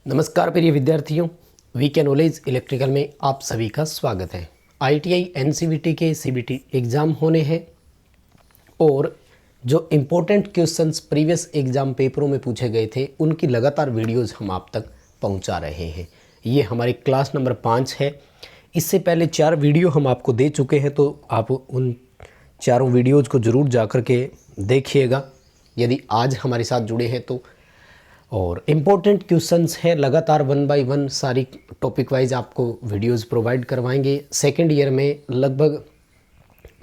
नमस्कार प्रिय विद्यार्थियों, वीके नॉलेज इलेक्ट्रिकल में आप सभी का स्वागत है। आईटीआई एनसीवीटी के सीबीटी एग्ज़ाम होने हैं और जो इम्पोर्टेंट क्वेश्चंस प्रीवियस एग्ज़ाम पेपरों में पूछे गए थे उनकी लगातार वीडियोस हम आप तक पहुंचा रहे हैं। ये हमारी क्लास नंबर 5 है। इससे पहले 4 वीडियो हम आपको दे चुके हैं, तो आप उन चारों वीडियोज़ को ज़रूर जा कर के देखिएगा यदि आज हमारे साथ जुड़े हैं तो। और इम्पोर्टेंट क्वेश्चंस है, लगातार 1 बाय 1 सारी टॉपिक वाइज आपको वीडियोस प्रोवाइड करवाएंगे। सेकेंड ईयर में लगभग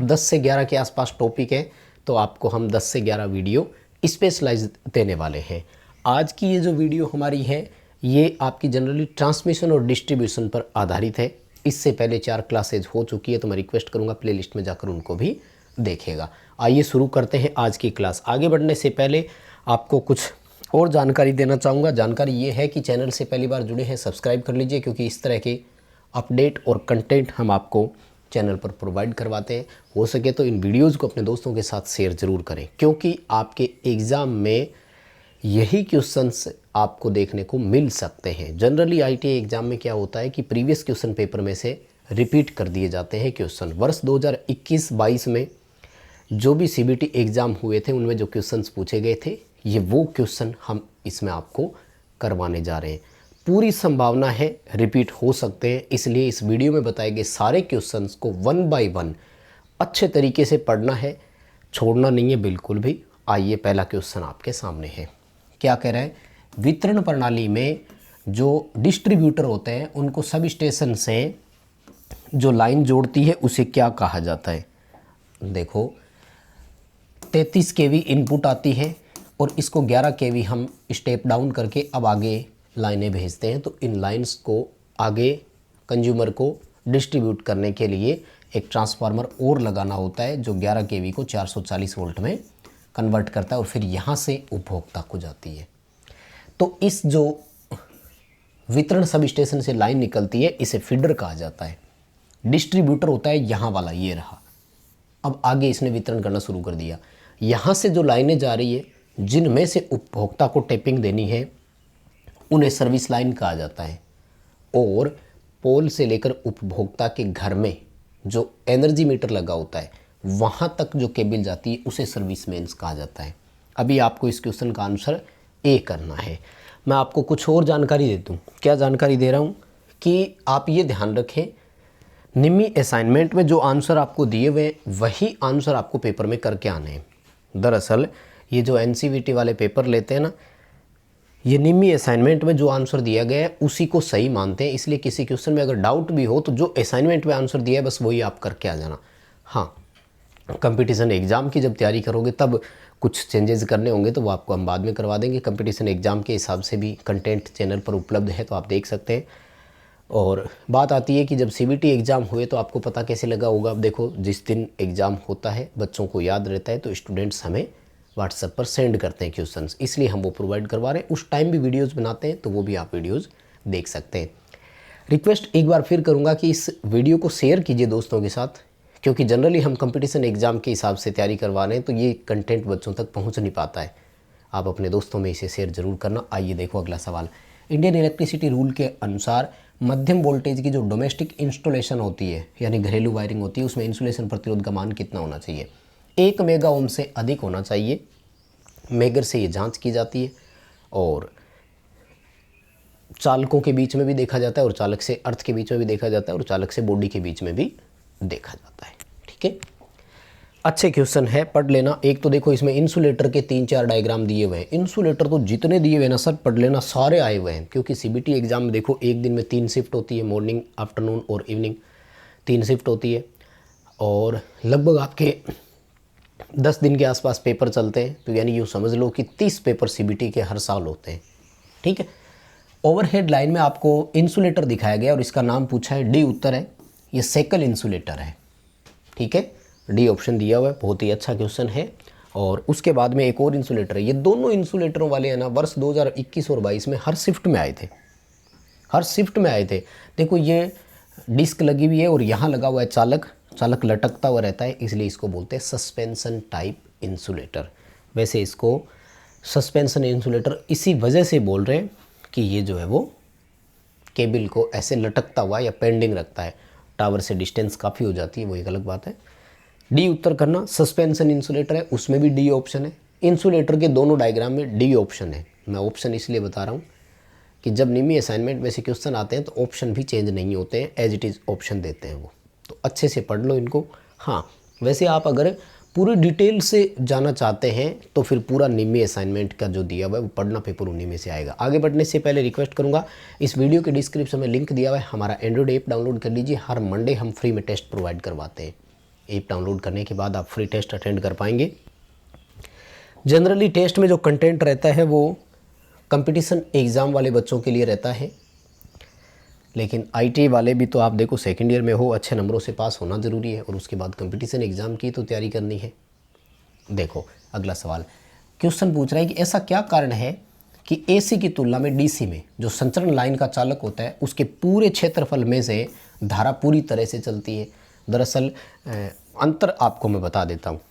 10 से 11 के आसपास टॉपिक है, तो आपको हम 10 से 11 वीडियो स्पेशलाइज देने वाले हैं। आज की ये जो वीडियो हमारी है ये आपकी जनरली ट्रांसमिशन और डिस्ट्रीब्यूशन पर आधारित है। इससे पहले 4 क्लासेज हो चुकी है, तो मैं रिक्वेस्ट करूँगा प्लेलिस्ट में जाकर उनको भी देखिएगा। आइए शुरू करते हैं आज की क्लास। आगे बढ़ने से पहले आपको कुछ और जानकारी देना चाहूँगा। जानकारी ये है कि चैनल से पहली बार जुड़े हैं सब्सक्राइब कर लीजिए, क्योंकि इस तरह के अपडेट और कंटेंट हम आपको चैनल पर प्रोवाइड करवाते हैं। हो सके तो इन वीडियोज़ को अपने दोस्तों के साथ शेयर ज़रूर करें, क्योंकि आपके एग्ज़ाम में यही क्वेश्चंस आपको देखने को मिल सकते हैं। जनरली आईटीआई एग्ज़ाम में क्या होता है कि प्रीवियस क्वेश्चन पेपर में से रिपीट कर दिए जाते हैं क्वेश्चन। वर्ष 2021-22 में जो भी सीबीटी एग्ज़ाम हुए थे उनमें जो क्वेश्चंस पूछे गए थे, ये वो क्वेश्चन हम इसमें आपको करवाने जा रहे हैं। पूरी संभावना है रिपीट हो सकते हैं, इसलिए इस वीडियो में बताए गए सारे क्वेश्चंस को 1 बाय 1 अच्छे तरीके से पढ़ना है, छोड़ना नहीं है बिल्कुल भी। आइए पहला क्वेश्चन आपके सामने है। क्या कह रहा है? वितरण प्रणाली में जो डिस्ट्रीब्यूटर होते हैं उनको सब स्टेशन से जो लाइन जोड़ती है उसे क्या कहा जाता है? देखो, 33 केवी इनपुट आती है और इसको 11 केवी हम स्टेप डाउन करके अब आगे लाइनें भेजते हैं। तो इन लाइंस को आगे कंज्यूमर को डिस्ट्रीब्यूट करने के लिए एक ट्रांसफार्मर और लगाना होता है जो 11 केवी को 440 वोल्ट में कन्वर्ट करता है और फिर यहाँ से उपभोक्ता को जाती है। तो इस जो वितरण सब स्टेशन से लाइन निकलती है इसे फीडर कहा जाता है। डिस्ट्रीब्यूटर होता है यहाँ वाला, ये रहा। अब आगे इसने वितरण करना शुरू कर दिया। यहाँ से जो लाइनें जा रही है जिनमें से उपभोक्ता को टैपिंग देनी है उन्हें सर्विस लाइन कहा जाता है। और पोल से लेकर उपभोक्ता के घर में जो एनर्जी मीटर लगा होता है वहाँ तक जो केबल जाती है उसे सर्विस मेन्स कहा जाता है। अभी आपको इस क्वेश्चन का आंसर ए करना है। मैं आपको कुछ और जानकारी दे दूँ। क्या जानकारी दे रहा हूँ कि आप ये ध्यान रखें, निम्मी असाइनमेंट में जो आंसर आपको दिए हुए वही आंसर आपको पेपर में करके आने हैं। दरअसल ये जो एनसीवीटी वाले पेपर लेते हैं ना, ये निम्मी असाइनमेंट में जो आंसर दिया गया है उसी को सही मानते हैं। इसलिए किसी क्वेश्चन में अगर डाउट भी हो तो जो असाइनमेंट में आंसर दिया है बस वही आप करके आ जाना। हाँ, कंपटीशन एग्ज़ाम की जब तैयारी करोगे तब कुछ चेंजेस करने होंगे तो वो आपको हम बाद में करवा देंगे। कंपटीशन एग्ज़ाम के हिसाब से भी कंटेंट चैनल पर उपलब्ध है, तो आप देख सकते हैं। और बात आती है कि जब सीबीटी एग्ज़ाम हुए तो आपको पता कैसे लगा होगा। अब देखो, जिस दिन एग्ज़ाम होता है बच्चों को याद रहता है तो स्टूडेंट्स हमें व्हाट्सएप पर सेंड करते हैं क्वेश्चंस, इसलिए हम वो प्रोवाइड करवा रहे हैं। उस टाइम भी वीडियोस बनाते हैं तो वो भी आप वीडियोस देख सकते हैं। रिक्वेस्ट एक बार फिर करूँगा कि इस वीडियो को शेयर कीजिए दोस्तों के साथ, क्योंकि जनरली हम कंपटीशन एग्ज़ाम के हिसाब से तैयारी करवा रहे हैं तो ये कंटेंट बच्चों तक पहुँच नहीं पाता है। आप अपने दोस्तों में इसे शेयर ज़रूर करना। आइए देखो अगला सवाल। इंडियन इलेक्ट्रिसिटी रूल के अनुसार मध्यम वोल्टेज की जो डोमेस्टिक इंस्टॉलेशन होती है यानी घरेलू वायरिंग होती है उसमें इंसुलेशन प्रतिरोध का मान कितना होना चाहिए? 1 मेगा ओम से अधिक होना चाहिए। मेगर से ये जांच की जाती है और चालकों के बीच में भी देखा जाता है और चालक से अर्थ के बीच में भी देखा जाता है और चालक से बॉडी के बीच में भी देखा जाता है। ठीक है, अच्छे क्वेश्चन है, पढ़ लेना। एक तो देखो इसमें इंसुलेटर के 3-4 डायग्राम दिए हुए हैं। इंसुलेटर तो जितने दिए हुए ना सर पढ़ लेना, सारे आए हुए हैं। क्योंकि सीबीटी एग्ज़ाम में देखो एक दिन में 3 शिफ्ट होती है, मॉर्निंग, आफ्टरनून और इवनिंग, 3 शिफ्ट होती है और लगभग आपके 10 दिन के आसपास पेपर चलते हैं। तो यानी यूँ समझ लो कि 30 पेपर सीबीटी के हर साल होते हैं। ठीक है, ओवरहेड लाइन में आपको इंसुलेटर दिखाया गया और इसका नाम पूछा है, डी उत्तर है। ये सेकल इंसुलेटर है। ठीक है, डी ऑप्शन दिया हुआ है, बहुत ही अच्छा क्वेश्चन है। और उसके बाद में एक और इंसुलेटर है। ये दोनों इंसुलेटरों वाले है ना वर्ष 2021 और 22 में हर शिफ्ट में आए थे, हर शिफ्ट में आए थे। देखो ये डिस्क लगी हुई है और यहाँ लगा हुआ है चालक, चालक लटकता हुआ रहता है, इसलिए इसको बोलते हैं सस्पेंशन टाइप इंसुलेटर। वैसे इसको सस्पेंशन इंसुलेटर इसी वजह से बोल रहे हैं कि ये जो है वो केबल को ऐसे लटकता हुआ या पेंडिंग रखता है, टावर से डिस्टेंस काफ़ी हो जाती है, वो एक अलग बात है। डी उत्तर करना। सस्पेंशन इंसुलेटर है, उसमें भी डी ऑप्शन है। इंसुलेटर के दोनों डायग्राम में डी ऑप्शन है। मैं ऑप्शन इसलिए बता रहा हूँ कि जब निमी असाइनमेंट में से क्वेश्चन आते हैं तो ऑप्शन भी चेंज नहीं होते हैं, एज इट इज़ ऑप्शन देते हैं वो, तो अच्छे से पढ़ लो इनको। हाँ, वैसे आप अगर पूरी डिटेल से जाना चाहते हैं तो फिर पूरा निमी असाइनमेंट का जो दिया हुआ है वो पढ़ना, पेपर उन्हीं में से आएगा। आगे बढ़ने से पहले रिक्वेस्ट करूंगा, इस वीडियो के डिस्क्रिप्शन में लिंक दिया हुआ है, हमारा एंड्रॉइड ऐप डाउनलोड कर लीजिए। हर मंडे हम फ्री में टेस्ट प्रोवाइड करवाते हैं। ऐप डाउनलोड करने के बाद आप फ्री टेस्ट अटेंड कर पाएंगे। जनरली टेस्ट में जो कंटेंट रहता है वो कंपटीशन एग्ज़ाम वाले बच्चों के लिए रहता है, लेकिन आईटीआई वाले भी तो आप देखो सेकंड ईयर में हो, अच्छे नंबरों से पास होना ज़रूरी है और उसके बाद कंपटीशन एग्ज़ाम की तो तैयारी करनी है। देखो अगला सवाल, क्वेश्चन पूछ रहा है कि ऐसा क्या कारण है कि एसी की तुलना में डीसी में जो संचरण लाइन का चालक होता है उसके पूरे क्षेत्रफल में से धारा पूरी तरह से चलती है। दरअसल अंतर आपको मैं बता देता हूँ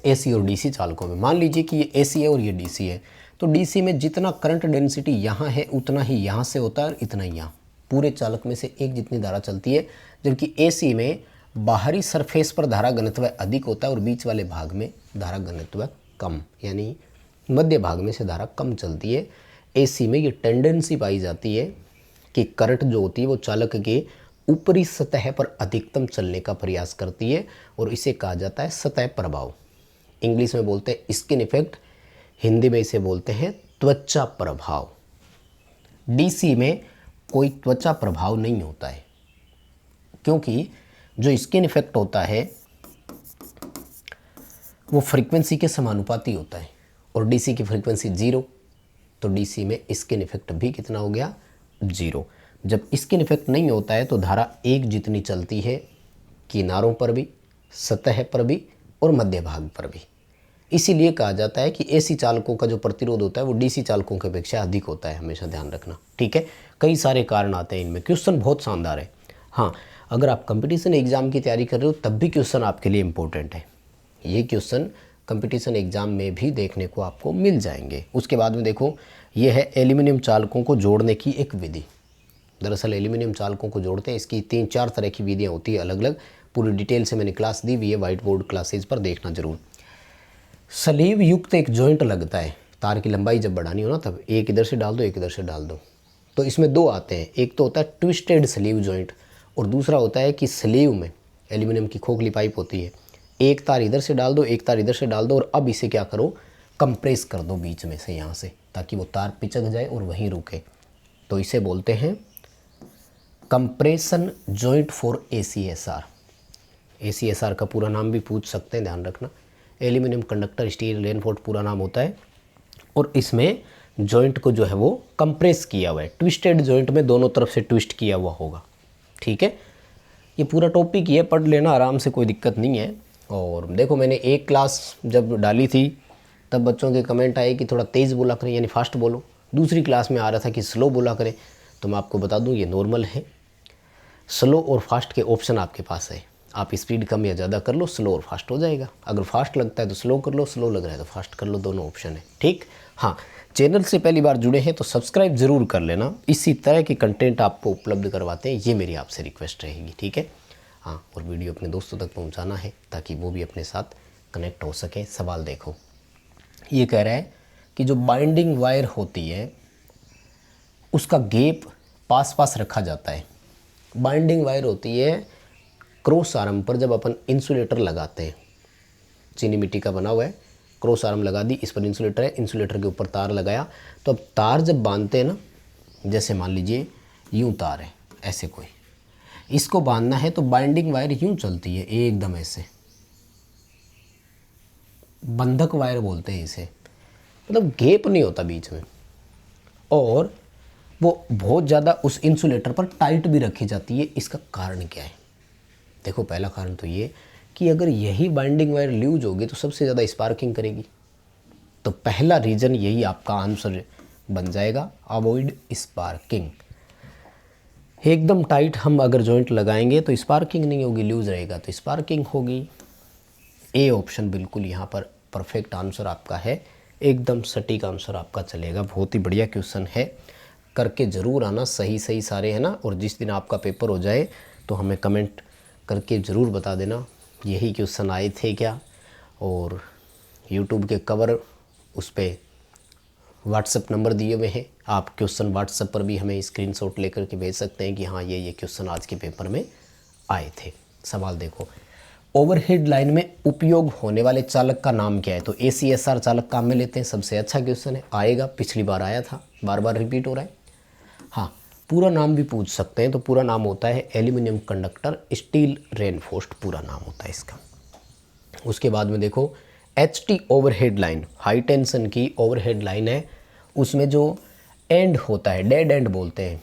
एसी और डीसी चालकों में। मान लीजिए कि ये एसी है और ये डीसी है, तो डीसी में जितना करंट डेंसिटी यहाँ है उतना ही यहाँ से होता है और इतना ही यहाँ, पूरे चालक में से एक जितनी धारा चलती है। जबकि एसी में बाहरी सरफेस पर धारा घनत्व अधिक होता है और बीच वाले भाग में धारा घनत्व कम, यानी मध्य भाग में से धारा कम चलती है। एसी में ये टेंडेंसी पाई जाती है कि करंट जो होती है वो चालक के ऊपरी सतह पर अधिकतम चलने का प्रयास करती है और इसे कहा जाता है सतह प्रभाव। इंग्लिश में बोलते हैं स्किन इफेक्ट, हिंदी में इसे बोलते हैं त्वचा प्रभाव। डीसी में कोई त्वचा प्रभाव नहीं होता है, क्योंकि जो स्किन इफेक्ट होता है वो फ्रीक्वेंसी के समानुपाती होता है और डीसी की फ्रीक्वेंसी 0, तो डीसी में स्किन इफेक्ट भी कितना हो गया, 0। जब स्किन इफेक्ट नहीं होता है तो धारा एक जितनी चलती है, किनारों पर भी, सतह पर भी और मध्य भाग पर भी। इसीलिए कहा जाता है कि एसी चालकों का जो प्रतिरोध होता है वो डीसी चालकों की अपेक्षा अधिक होता है, हमेशा ध्यान रखना, ठीक है। कई सारे कारण आते हैं इनमें। क्वेश्चन बहुत शानदार है। हाँ, अगर आप कंपटीशन एग्ज़ाम की तैयारी कर रहे हो तब भी क्वेश्चन आपके लिए इम्पोर्टेंट है। ये क्वेश्चन कंपटीशन एग्ज़ाम में भी देखने को आपको मिल जाएंगे। उसके बाद में देखो, ये है एल्यूमिनियम चालकों को जोड़ने की एक विधि। दरअसल एल्यूमिनियम चालकों को जोड़ते हैं, इसकी 3-4 तरह की विधियाँ होती है अलग अलग। पूरी डिटेल से मैंने क्लास दी हुई है, वाइट बोर्ड क्लासेज पर देखना जरूर। सलीव युक्त एक जॉइंट लगता है, तार की लंबाई जब बढ़ानी हो ना तब एक इधर से डाल दो, एक इधर से डाल दो। तो इसमें दो आते हैं, एक तो होता है ट्विस्टेड स्लीव जॉइंट और दूसरा होता है कि स्लीव में एल्यूमिनियम की खोखली पाइप होती है, एक तार इधर से डाल दो, एक तार इधर से डाल दो और अब इसे क्या करो, कंप्रेस कर दो बीच में से यहाँ से, ताकि वो तार पिचक जाए और वहीं रुके। तो इसे बोलते हैं compression joint for ACSR। ACSR का पूरा नाम भी पूछ सकते हैं, ध्यान रखना। एल्यूमिनियम कंडक्टर स्टील रेनफोर्ड पूरा नाम होता है और इसमें जॉइंट को जो है वो कंप्रेस किया हुआ है। ट्विस्टेड जॉइंट में दोनों तरफ से ट्विस्ट किया हुआ होगा, ठीक है। ये पूरा टॉपिक ये पढ़ लेना आराम से, कोई दिक्कत नहीं है। और देखो, मैंने एक क्लास जब डाली थी तब बच्चों के कमेंट आए कि थोड़ा तेज़ बोला करें, यानी फास्ट बोलो। दूसरी क्लास में आ रहा था कि स्लो बोला करें, तो मैं आपको बता दूं ये नॉर्मल है। स्लो और फास्ट के ऑप्शन आपके पास है, आप स्पीड कम या ज़्यादा कर लो, स्लो और फास्ट हो जाएगा। अगर फास्ट लगता है तो स्लो कर लो, स्लो लग रहा है तो फास्ट कर लो, दोनों ऑप्शन है, ठीक। हाँ, चैनल से पहली बार जुड़े हैं तो सब्सक्राइब ज़रूर कर लेना, इसी तरह के कंटेंट आपको उपलब्ध करवाते हैं, ये मेरी आपसे रिक्वेस्ट रहेगी, ठीक है। हाँ, और वीडियो अपने दोस्तों तक पहुँचाना है ताकि वो भी अपने साथ कनेक्ट हो सके। सवाल देखो, ये कह रहा है कि जो बाइंडिंग वायर होती है उसका गैप पास पास रखा जाता है। बाइंडिंग वायर होती है क्रॉस आर्म पर, जब अपन इंसुलेटर लगाते हैं, चीनी मिट्टी का बना हुआ है, क्रॉस आर्म लगा दी, इस पर इंसुलेटर है, इंसुलेटर के ऊपर तार लगाया, तो अब तार जब बांधते हैं ना, जैसे मान लीजिए यूँ तार है, ऐसे कोई इसको बांधना है तो बाइंडिंग वायर यूँ चलती है एकदम ऐसे, बंधक वायर बोलते हैं इसे, मतलब गैप नहीं होता बीच में, और वो बहुत ज़्यादा उस इंसुलेटर पर टाइट भी रखी जाती है। इसका कारण क्या है? देखो, पहला कारण तो ये कि अगर यही बाइंडिंग वायर लूज होगी तो सबसे ज़्यादा स्पार्किंग करेगी। तो पहला रीज़न यही आपका आंसर बन जाएगा, अवॉइड स्पार्किंग। एकदम टाइट हम अगर जॉइंट लगाएंगे तो स्पार्किंग नहीं होगी, लूज रहेगा तो स्पार्किंग होगी। ए ऑप्शन बिल्कुल यहाँ पर परफेक्ट आंसर आपका है, एकदम सटीक आंसर आपका चलेगा। बहुत ही बढ़िया क्वेश्चन है। करके ज़रूर आना, सही सही सारे, है ना। और जिस दिन आपका पेपर हो जाए तो हमें कमेंट करके ज़रूर बता देना यही क्वेश्चन आए थे क्या। और यूट्यूब के कवर उस पर व्हाट्सएप नंबर दिए हुए हैं, आप क्वेश्चन व्हाट्सएप पर भी हमें स्क्रीनशॉट लेकर के भेज सकते हैं कि हाँ ये क्वेश्चन आज के पेपर में आए थे। सवाल देखो, ओवरहेड लाइन में उपयोग होने वाले चालक का नाम क्या है। तो ACSR चालक काम में लेते हैं, सबसे अच्छा क्वेश्चन है, आएगा, पिछली बार आया था, बार बार रिपीट हो रहा है। हाँ, पूरा नाम भी पूछ सकते हैं, तो पूरा नाम होता है एल्यूमिनियम कंडक्टर स्टील रेनफोर्स्ड, पूरा नाम होता है इसका। उसके बाद में देखो HT overhead line, high tension की ओवरहेड लाइन है, उसमें जो एंड होता है, डेड एंड बोलते हैं,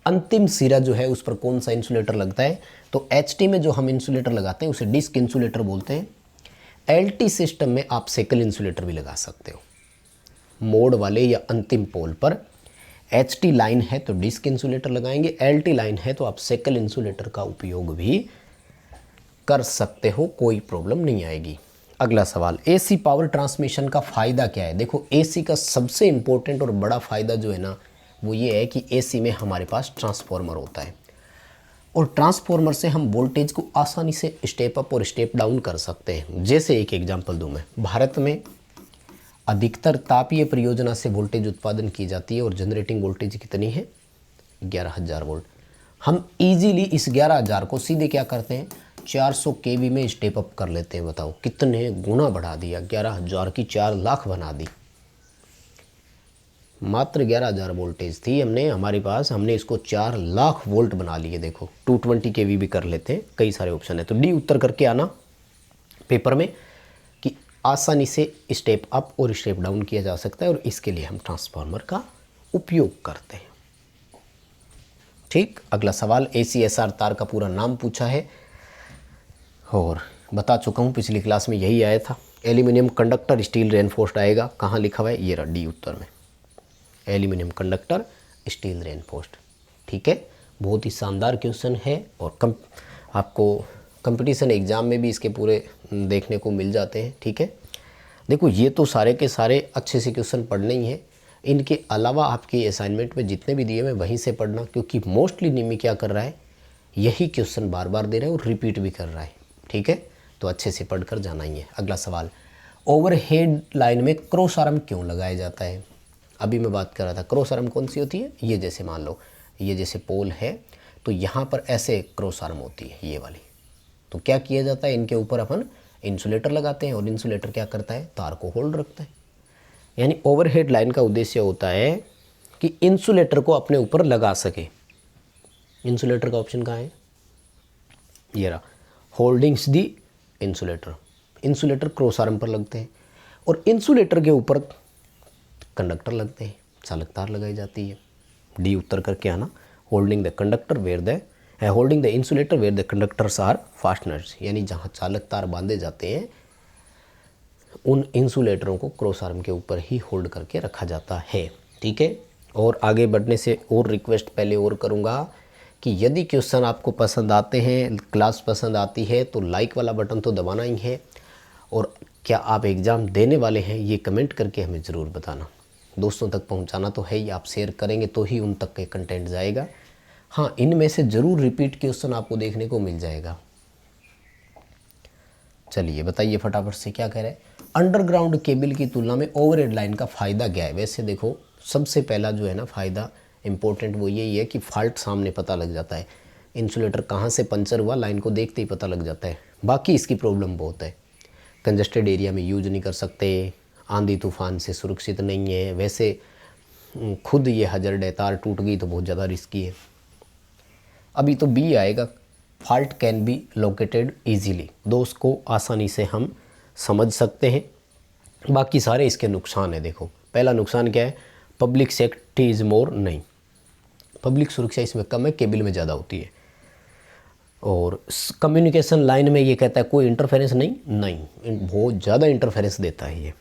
अंतिम सिरा जो है उस पर कौन सा इंसुलेटर लगता है। तो HT में जो हम इंसुलेटर लगाते हैं उसे डिस्क इंसुलेटर बोलते हैं। LT सिस्टम में आप सेकल इंसुलेटर भी लगा सकते हो। मोड़ वाले या अंतिम पोल पर HT लाइन है तो डिस्क इंसुलेटर लगाएंगे, LT लाइन है तो आप सेकल इंसुलेटर का उपयोग भी कर सकते हो, कोई प्रॉब्लम नहीं आएगी। अगला सवाल, AC पावर ट्रांसमिशन का फ़ायदा क्या है। देखो AC का सबसे इम्पोर्टेंट और बड़ा फ़ायदा जो है ना वो ये है कि AC में हमारे पास ट्रांसफार्मर होता है और ट्रांसफार्मर से हम वोल्टेज को आसानी से स्टेप अप और स्टेप डाउन कर सकते हैं। जैसे एक एग्जांपल दूं मैं, भारत में अधिकतर तापीय परियोजना से वोल्टेज उत्पादन की जाती है और जनरेटिंग वोल्टेज कितनी है, 11,000 वोल्ट। हम इजीली इस 11,000 को सीधे क्या करते हैं, 400 kV में स्टेप अप कर लेते हैं। बताओ कितने गुना बढ़ा दिया, 11,000 की 4 लाख बना दी। मात्र 11,000 वोल्टेज थी हमारे पास, हमने इसको 4 लाख वोल्ट बना लिए। देखो 220 kV भी कर लेते हैं, कई सारे ऑप्शन है। तो डी उत्तर करके आना पेपर में कि आसानी से स्टेप अप और स्टेप डाउन किया जा सकता है और इसके लिए हम ट्रांसफार्मर का उपयोग करते हैं। ठीक, अगला सवाल, ACSR तार का पूरा नाम पूछा है और बता चुका हूँ, पिछली क्लास में यही आया था। एल्यूमिनियम कंडक्टर स्टील रेनफोर्स्ड आएगा, कहाँ लिखा हुआ है, ये रहा डी उत्तर में, एल्यूमिनियम कंडक्टर स्टील रेनफोर्स्ड। ठीक है, बहुत ही शानदार क्वेश्चन है और आपको कंपटीशन एग्ज़ाम में भी इसके पूरे देखने को मिल जाते हैं। ठीक है, देखो ये तो सारे के सारे अच्छे से क्वेश्चन पढ़ने ही हैं, इनके अलावा आपके असाइनमेंट में जितने भी दिए हुए वहीं से पढ़ना, क्योंकि मोस्टली निमी क्या कर रहा है, यही क्वेश्चन बार बार दे रहा है और रिपीट भी कर रहा है। ठीक है, तो अच्छे से पढ़कर जाना ही है। अगला सवाल, ओवरहेड लाइन में क्रॉस आर्म क्यों लगाया जाता है। अभी मैं बात कर रहा था, क्रॉस आर्म कौन सी होती है, ये जैसे मान लो ये जैसे पोल है तो यहाँ पर ऐसे क्रॉस आर्म होती है ये वाली, तो क्या किया जाता है, इनके ऊपर अपन इंसुलेटर लगाते हैं और इंसुलेटर क्या करता है, तार को होल्ड रखता है। यानी ओवरहेड लाइन का उद्देश्य होता है कि इंसुलेटर को अपने ऊपर लगा सके। इंसुलेटर का ऑप्शन कहाँ है, ये रहा, होल्डिंग्स दी इंसुलेटर। इंसुलेटर क्रॉस आर्म पर लगते हैं और इंसुलेटर के ऊपर कंडक्टर लगते हैं, चालक तार लगाई जाती है। डी उत्तर करके आना, holding the conductor where the holding the insulator where the conductors are fasteners, यानी जहाँ चालक तार बांधे जाते हैं उन इंसुलेटरों को क्रॉस आर्म के ऊपर ही होल्ड करके रखा जाता है। ठीक है, और आगे बढ़ने से और रिक्वेस्ट पहले और करूँगा कि यदि क्वेश्चन आपको पसंद आते हैं, क्लास पसंद आती है तो लाइक वाला बटन तो दबाना ही है, और क्या आप एग्ज़ाम देने वाले हैं ये कमेंट करके हमें ज़रूर बताना। दोस्तों तक पहुंचाना तो है ही, आप शेयर करेंगे तो ही उन तक के कंटेंट जाएगा। हाँ, इनमें से ज़रूर रिपीट क्वेश्चन आपको देखने को मिल जाएगा। चलिए बताइए फटाफट से क्या कह रहे हैं, अंडरग्राउंड केबल की तुलना में ओवरहेड लाइन का फ़ायदा क्या है। वैसे देखो सबसे पहला जो है ना फ़ायदा इम्पोर्टेंट वो यही है कि फॉल्ट सामने पता लग जाता है, इंसुलेटर कहाँ से पंचर हुआ लाइन को देखते ही पता लग जाता है। बाकी इसकी प्रॉब्लम बहुत है, कंजस्टेड एरिया में यूज नहीं कर सकते, आंधी तूफान से सुरक्षित नहीं है, वैसे खुद ये हजर्ड है, तार टूट गई तो बहुत ज़्यादा रिस्की है। अभी तो बी आएगा, fault can be located easily, दोस्त को आसानी से हम समझ सकते हैं। बाकी सारे इसके नुकसान है। देखो पहला नुकसान क्या है, पब्लिक सेफ्टी इज़ मोर, नहीं, पब्लिक सुरक्षा इसमें कम है, केबल में ज़्यादा होती है। और कम्युनिकेशन लाइन में ये कहता है कोई इंटरफेरेंस नहीं, बहुत ज़्यादा इंटरफेरेंस देता है ये।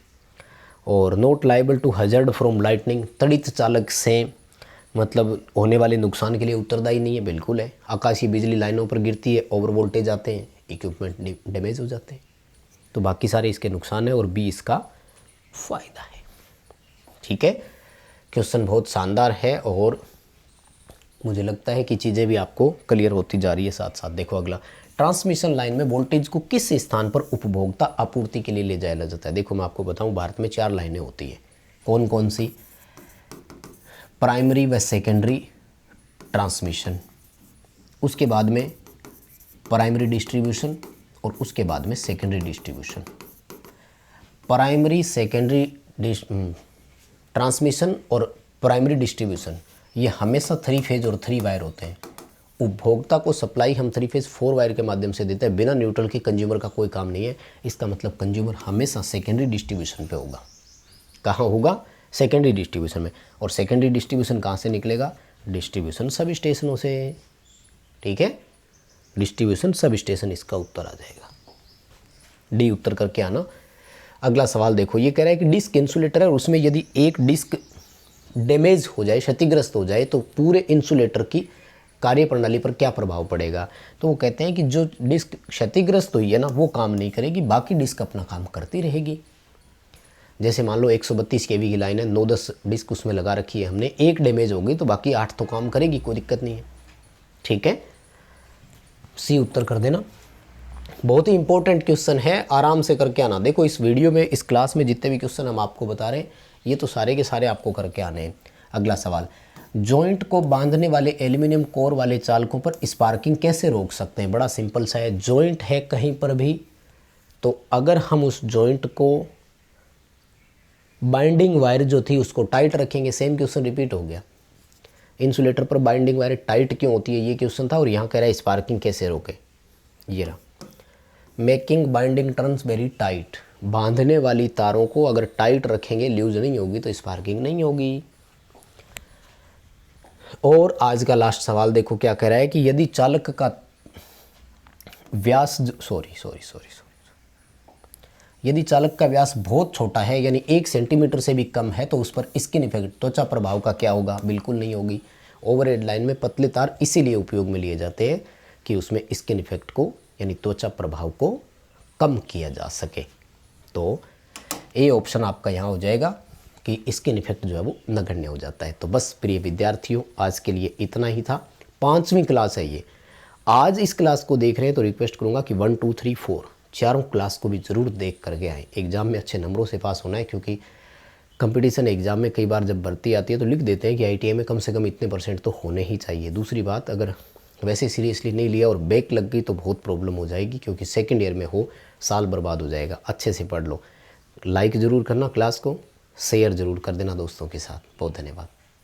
और not liable to hazard from lightning, तड़ित चालक से मतलब होने वाले नुकसान के लिए उत्तरदायी नहीं है, बिल्कुल है। आकाशीय बिजली लाइनों पर गिरती है, ओवर वोल्टेज आते हैं, इक्विपमेंट डैमेज हो जाते हैं। तो बाकी सारे इसके नुकसान है और बी इसका फ़ायदा है। ठीक है, क्वेश्चन बहुत शानदार है और मुझे लगता है कि चीज़ें भी आपको क्लियर होती जा रही है साथ साथ। देखो अगला, ट्रांसमिशन लाइन में वोल्टेज को किस स्थान पर उपभोक्ता आपूर्ति के लिए ले जाया जाता है। देखो मैं आपको बताऊं, भारत में 4 लाइनें होती हैं। कौन कौन सी? प्राइमरी व सेकेंडरी ट्रांसमिशन, उसके बाद में प्राइमरी डिस्ट्रीब्यूशन और उसके बाद में secondary distribution. Primary secondary transmission और प्राइमरी डिस्ट्रीब्यूशन ये हमेशा 3 फेज और 3 वायर होते हैं। उपभोक्ता को सप्लाई हम 3 फेज 4 वायर के माध्यम से देते हैं, बिना न्यूट्रल के कंज्यूमर का कोई काम नहीं है। इसका मतलब कंज्यूमर हमेशा सेकेंडरी डिस्ट्रीब्यूशन पे होगा। कहाँ होगा? सेकेंडरी डिस्ट्रीब्यूशन में। और सेकेंडरी डिस्ट्रीब्यूशन कहाँ से निकलेगा? डिस्ट्रीब्यूशन सब स्टेशनों से। ठीक है, डिस्ट्रीब्यूशन सब स्टेशन, इसका उत्तर आ जाएगा डी। उत्तर करके आना। अगला सवाल देखो, ये कह रहा है कि डिस्क इंसुलेटर है और उसमें यदि एक डिस्क डैमेज हो जाए, क्षतिग्रस्त हो जाए, तो पूरे इंसुलेटर की कार्यप्रणाली पर क्या प्रभाव पड़ेगा। तो वो कहते हैं कि जो डिस्क क्षतिग्रस्त हुई है ना, वो काम नहीं करेगी, बाकी डिस्क अपना काम करती रहेगी। जैसे मान लो 132 kV की लाइन है, 9-10 डिस्क उसमें लगा रखी है हमने, एक डैमेज हो गई तो बाकी 8 तो काम करेगी, कोई दिक्कत नहीं है। ठीक है, सी उत्तर कर देना। बहुत ही इंपॉर्टेंट क्वेश्चन है, आराम से करके आना। देखो इस वीडियो में, इस क्लास में जितने भी क्वेश्चन हम आपको बता रहे हैं, ये तो सारे के सारे आपको करके आने हैं। अगला सवाल, जॉइंट को बांधने वाले एल्यूमिनियम कोर वाले चालकों पर स्पार्किंग कैसे रोक सकते हैं। बड़ा सिंपल सा है, जॉइंट है कहीं पर भी, तो अगर हम उस जॉइंट को, बाइंडिंग वायर जो थी उसको टाइट रखेंगे। सेम क्वेश्चन रिपीट हो गया। इंसुलेटर पर बाइंडिंग वायर टाइट क्यों होती है, ये क्वेश्चन था। और यहाँ कह रहा है स्पार्किंग कैसे रोके। ये रहा, making binding turns very tight. बांधने वाली तारों को अगर टाइट रखेंगे, लूज नहीं होगी, तो स्पार्किंग नहीं होगी। और आज का लास्ट सवाल देखो क्या कह रहा है कि यदि चालक का व्यास यदि चालक का व्यास बहुत छोटा है, यानी 1 सेंटीमीटर से भी कम है, तो उस पर स्किन इफेक्ट, त्वचा प्रभाव का क्या होगा। बिल्कुल नहीं होगी। ओवरहेड लाइन में पतले तार इसीलिए उपयोग में लिए जाते हैं कि उसमें स्किन इफेक्ट को, यानी त्वचा प्रभाव को कम किया जा सके। तो ए ऑप्शन आपका यहाँ हो जाएगा कि स्किन इफेक्ट जो है वो नगण्य हो जाता है। तो बस प्रिय विद्यार्थियों, आज के लिए इतना ही था। 5वीं क्लास है ये। आज इस क्लास को देख रहे हैं तो रिक्वेस्ट करूँगा कि 1, 2, 3, 4 चारों क्लास को भी ज़रूर देख करके आएँ। एग्ज़ाम में अच्छे नंबरों से पास होना है, क्योंकि कंपटीशन एग्ज़ाम में कई बार जब भर्ती आती है तो लिख देते हैं कि ITI में कम से कम इतने % तो होने ही चाहिए। दूसरी बात, अगर वैसे सीरियसली नहीं लिया और बैक लग गई तो बहुत प्रॉब्लम हो जाएगी, क्योंकि सेकेंड ईयर में हो, साल बर्बाद हो जाएगा। अच्छे से पढ़ लो। लाइक ज़रूर करना क्लास को, शेयर ज़रूर कर देना दोस्तों के साथ। बहुत धन्यवाद।